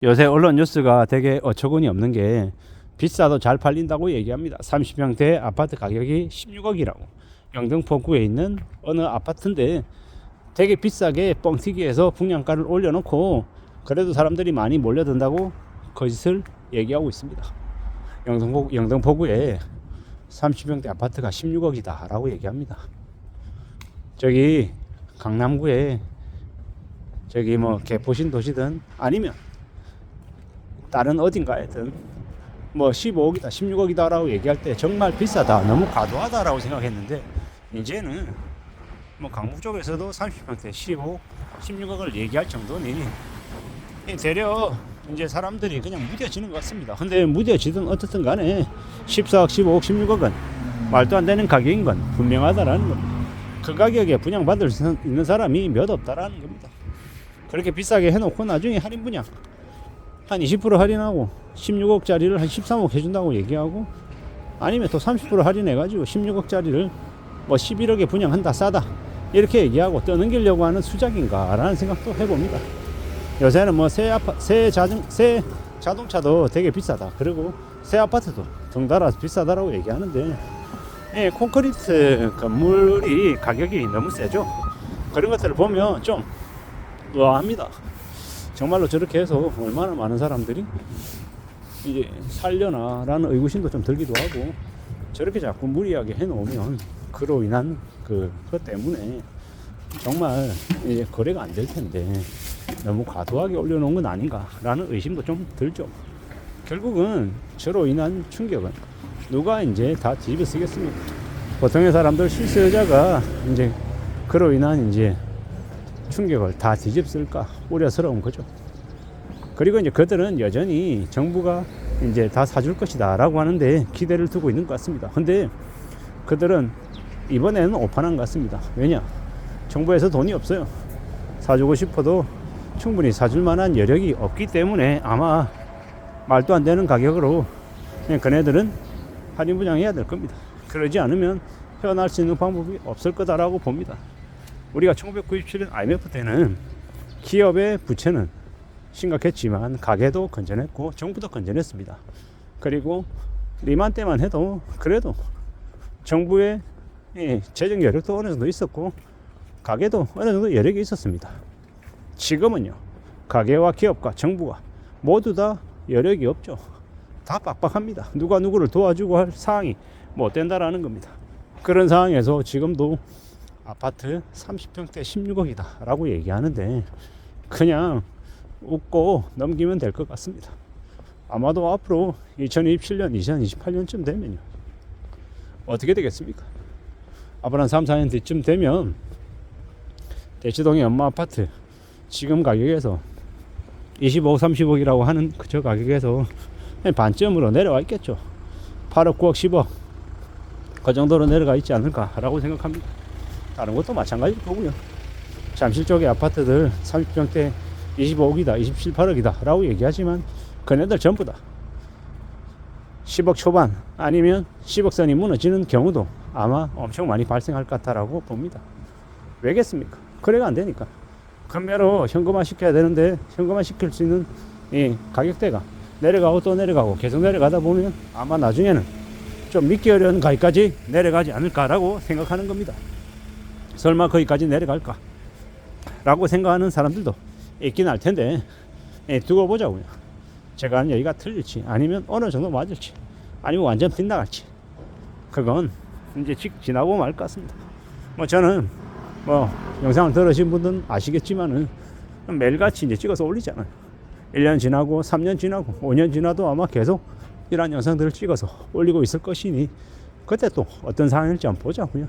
요새 언론 뉴스가 되게 어처구니 없는 게 비싸도 잘 팔린다고 얘기합니다. 30평대 아파트 가격이 16억이라고. 영등포구에 있는 어느 아파트인데 되게 비싸게 뻥튀기해서 분양가를 올려놓고 그래도 사람들이 많이 몰려든다고 거짓을 얘기하고 있습니다. 영등포구에 30평대 아파트가 16억이다 라고 얘기합니다. 저기 강남구에 저기 뭐 개포신 도시든 아니면 다른 어딘가에든 뭐 15억이다 16억이다 라고 얘기할 때 정말 비싸다 너무 과도하다 라고 생각했는데 이제는 뭐 강북 쪽에서도 30평대 15, 16억을 얘기할 정도니 대려 이제 사람들이 그냥 무뎌지는 것 같습니다. 근데 무뎌지든 어떻든 간에 14억, 15억, 16억은 말도 안 되는 가격인 건 분명하다라는 겁니다. 그 가격에 분양받을 수 있는 사람이 몇 없다라는 겁니다. 그렇게 비싸게 해놓고 나중에 할인 분양 한 20% 할인하고 16억짜리를 한 13억 해준다고 얘기하고 아니면 또 30% 할인해가지고 16억짜리를 뭐 11억에 분양한다 싸다 이렇게 얘기하고 떠넘기려고 하는 수작인가 라는 생각도 해봅니다. 요새는 뭐 새 자동차도 되게 비싸다 그리고 새 아파트도 덩달아 비싸다라고 얘기하는데 콘크리트 건물이 가격이 너무 세죠. 그런 것들을 보면 좀 의아합니다. 정말로 저렇게 해서 얼마나 많은 사람들이 이제 살려나 라는 의구심도 좀 들기도 하고 저렇게 자꾸 무리하게 해놓으면 그로 인한 그것 때문에 정말 이제 거래가 안 될 텐데 너무 과도하게 올려놓은 건 아닌가 라는 의심도 좀 들죠. 결국은 저로 인한 충격은 누가 이제 다 뒤집어 쓰겠습니까? 보통의 사람들 실수요자가 이제 그로 인한 이제 충격을 다 뒤집을까 우려스러운 거죠. 그리고 이제 그들은 여전히 정부가 이제 다 사줄 것이다 라고 하는데 기대를 두고 있는 것 같습니다. 근데 그들은 이번에는 오판한 것 같습니다. 왜냐? 정부에서 돈이 없어요. 사주고 싶어도 충분히 사줄 만한 여력이 없기 때문에 아마 말도 안 되는 가격으로 그냥 그네들은 할인 분양해야 될 겁니다. 그러지 않으면 헤어날 수 있는 방법이 없을 거다라고 봅니다. 우리가 1997년 IMF 때는 기업의 부채는 심각했지만 가게도 건전했고 정부도 건전했습니다. 그리고 리만 때만 해도 그래도 정부의 재정 여력도 어느 정도 있었고 가게도 어느 정도 여력이 있었습니다. 지금은요 가게와 기업과 정부가 모두 다 여력이 없죠. 다 빡빡합니다. 누가 누구를 도와주고 할 상황이 못 된다라는 겁니다. 그런 상황에서 지금도 아파트 30평대 16억이다 라고 얘기하는데 그냥 웃고 넘기면 될 것 같습니다. 아마도 앞으로 2027년 2028년쯤 되면요 어떻게 되겠습니까? 앞으로 한 3, 4년 뒤쯤 되면 대치동의 연마 아파트 지금 가격에서 25억 30억이라고 하는 저 가격에서 반쯤으로 내려와 있겠죠. 8억 9억 10억 그 정도로 내려가 있지 않을까 라고 생각합니다. 다른 것도 마찬가지로 보고요. 잠실 쪽의 아파트들 30평대 25억이다 27, 8억이다 라고 얘기하지만 그네들 전부 다 10억 초반 아니면 10억 선이 무너지는 경우도 아마 엄청 많이 발생할 것 같다라고 봅니다. 왜겠습니까? 거래가 안 되니까. 금매로 현금화 시켜야 되는데 현금화 시킬 수 있는 이 가격대가 내려가고 또 내려가고 계속 내려가다 보면 아마 나중에는 좀 믿기 어려운 가격까지 내려가지 않을까라고 생각하는 겁니다. 설마 거기까지 내려갈까? 라고 생각하는 사람들도 있긴 할 텐데 두고 보자고요. 제가 하는 얘기가 틀릴지 아니면 어느 정도 맞을지 아니면 완전 빗나갈지 그건 이제 지나고 말 것 같습니다. 뭐 저는 뭐 영상을 들으신 분들은 아시겠지만은 매일같이 이제 찍어서 올리잖아요. 1년 지나고 3년 지나고 5년 지나도 아마 계속 이러한 영상들을 찍어서 올리고 있을 것이니 그때 또 어떤 상황일지 한번 보자고요.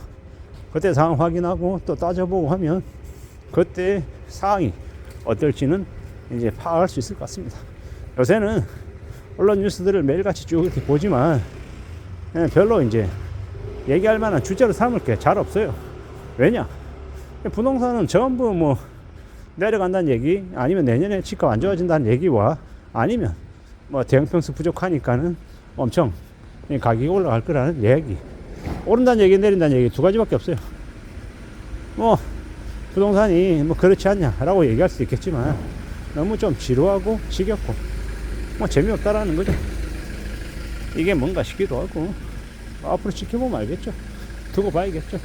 그때 상황 확인하고 또 따져보고 하면 그때 상황이 어떨지는 이제 파악할 수 있을 것 같습니다. 요새는 언론 뉴스들을 매일같이 쭉 이렇게 보지만 별로 이제 얘기할 만한 주제로 삼을 게 잘 없어요. 왜냐? 부동산은 전부 뭐 내려간다는 얘기 아니면 내년에 집값 안 좋아진다는 얘기와 아니면 뭐 대형평수 부족하니까는 엄청 가격이 올라갈 거라는 얘기 오른다는 얘기 내린다는 얘기 두 가지밖에 없어요. 뭐 부동산이 뭐 그렇지 않냐라고 얘기할 수 있겠지만 너무 좀 지루하고 지겹고 뭐 재미없다라는 거죠. 이게 뭔가 싶기도 하고 앞으로 지켜보면 알겠죠. 두고 봐야겠죠.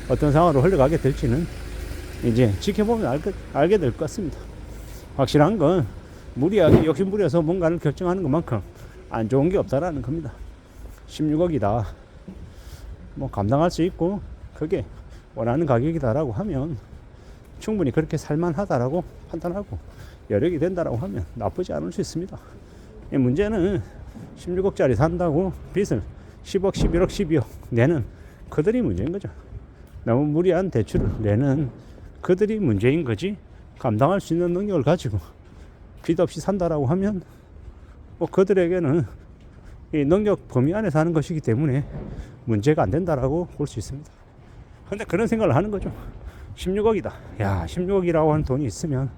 어떤 상황으로 흘러가게 될지는 이제 지켜보면 알게 될 것 같습니다. 확실한 건 무리하게 욕심부려서 뭔가를 결정하는 것만큼 안 좋은 게 없다라는 겁니다. 16억이다. 뭐 감당할 수 있고 그게 원하는 가격이다라고 하면 충분히 그렇게 살만하다라고 판단하고 여력이 된다라고 하면 나쁘지 않을 수 있습니다. 이 문제는 16억짜리 산다고 빚을 10억, 11억, 12억 내는 그들이 문제인 거죠. 너무 무리한 대출을 내는 그들이 문제인 거지, 감당할 수 있는 능력을 가지고 빚 없이 산다라고 하면 뭐 그들에게는 이 능력 범위 안에 사는 것이기 때문에 문제가 안 된다라고 볼 수 있습니다. 근데 그런 생각을 하는 거죠. 16억이다. 야, 16억이라고 하는 돈이 있으면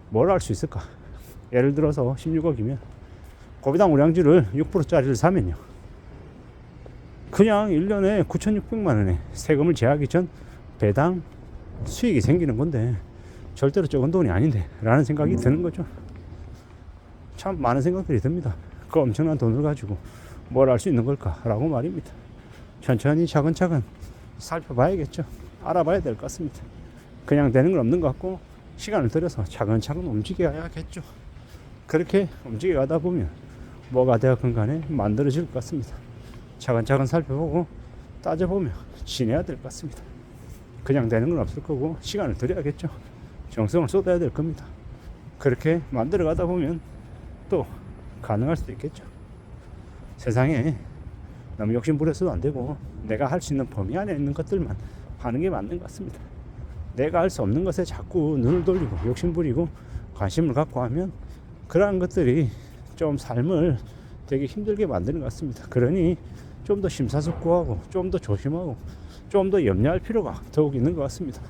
뭘 할 수 있을까? 예를 들어서 16억이면 고비당 우량주를 6%짜리를 사면요, 그냥 1년에 9,600만 원에 세금을 제하기 전 배당 수익이 생기는 건데 절대로 적은 돈이 아닌데 라는 생각이 드는 거죠. 참 많은 생각들이 듭니다. 그 엄청난 돈을 가지고 뭘 할 수 있는 걸까 라고 말입니다. 천천히 차근차근 살펴봐야겠죠. 알아봐야 될 것 같습니다. 그냥 되는 건 없는 것 같고 시간을 들여서 차근차근 움직여야겠죠. 그렇게 움직여가다 보면 뭐가 되었건 간에 만들어질 것 같습니다. 차근차근 살펴보고 따져보면 지내야 될 것 같습니다. 그냥 되는 건 없을 거고 시간을 들여야겠죠. 정성을 쏟아야 될 겁니다. 그렇게 만들어 가다 보면 또 가능할 수도 있겠죠. 세상에 너무 욕심 부려서도 안 되고 내가 할 수 있는 범위 안에 있는 것들만 하는 게 맞는 것 같습니다. 내가 할 수 없는 것에 자꾸 눈을 돌리고 욕심 부리고 관심을 갖고 하면 그러한 것들이 좀 삶을 되게 힘들게 만드는 것 같습니다. 그러니 좀 더 심사숙고하고 좀 더 조심하고 좀 더 염려할 필요가 더욱 있는 것 같습니다.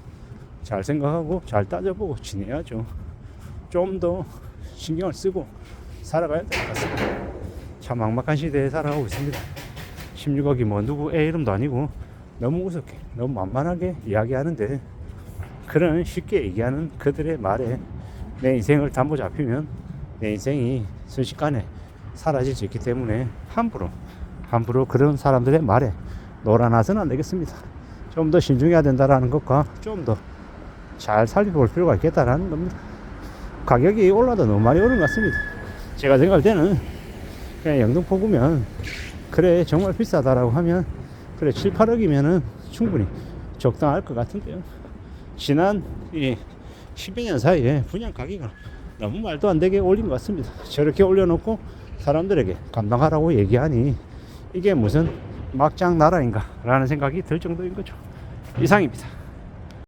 잘 생각하고 잘 따져보고 지내야죠. 좀 더 신경을 쓰고 살아가야 될 것 같습니다. 참 막막한 시대에 살아가고 있습니다. 16억이 뭐 누구 애 이름도 아니고 너무 우습게 너무 만만하게 이야기하는데, 그런 쉽게 얘기하는 그들의 말에 내 인생을 담보 잡히면 내 인생이 순식간에 사라질 수 있기 때문에 함부로 그런 사람들의 말에 놀아나서는 안 되겠습니다. 좀 더 신중해야 된다라는 것과 좀 더 잘 살펴볼 필요가 있겠다라는 겁니다. 가격이 올라도 너무 많이 오른 것 같습니다. 제가 생각할 때는 그냥 영등포구면 그래 정말 비싸다라고 하면 그래 7, 8억이면은 충분히 적당할 것 같은데요. 지난 이 10여 년 사이에 분양 가격을 너무 말도 안 되게 올린 것 같습니다. 저렇게 올려놓고 사람들에게 감당하라고 얘기하니 이게 무슨 막장 나라인가 라는 생각이 들 정도인 거죠. 이상입니다.